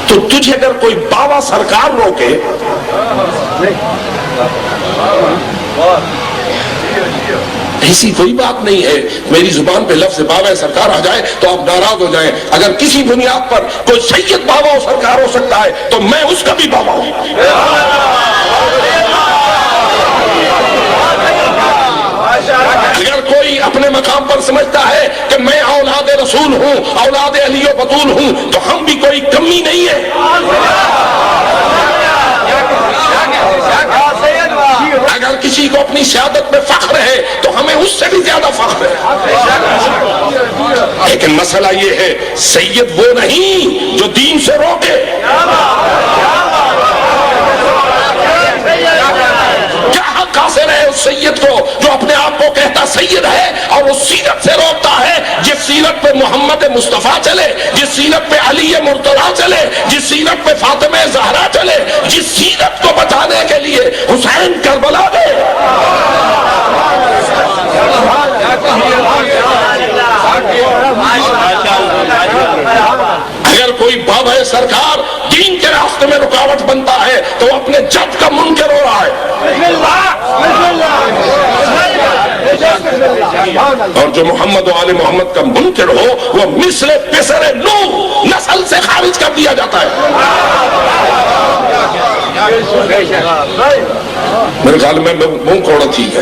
تو تجھے اگر کوئی بابا سرکار روکے ایسی کوئی بات نہیں ہے، میری زبان پہ لفظ بابا سرکار آ جائے تو آپ ناراض ہو جائیں، اگر کسی بنیاد پر کوئی سید بابا و سرکار ہو سکتا ہے تو میں اس کا بھی بابا ہوں۔ اگر کوئی اپنے مقام پر سمجھتا ہے کہ میں اولاد رسول ہوں، اولاد علی و بطول ہوں، تو ہم بھی کوئی کمی نہیں ہے۔ اگر کسی کو اپنی سیادت میں فخر ہے تو ہمیں اس سے بھی زیادہ فخر ہے، لیکن مسئلہ یہ ہے سید وہ نہیں جو دین سے روکے۔ کیا حق حاصل ہے اس سید کو جو اپنے آپ کو کہتا سید ہے اور اس سیرت سے روکتا ہے جس سیرت پہ محمد مصطفیٰ چلے، جس سیرت پہ علی مرتضیٰ چلے، جس سیرت پہ فاطمہ زہرا چلے، جس سیرت کو بچانے کے لیے حسین کربلا گئے۔ اگر کوئی بابا سرکار دین کے راستے میں رکاوٹ بنتا ہے تو وہ اپنے جد کا منکر ہو رہا ہے، اور جو محمد و آل محمد کا منکر ہو وہ مثل پسر نوح نسل سے خارج کر دیا جاتا ہے۔ میرے خیال میں منہ کھوڑا ٹھیک ہے۔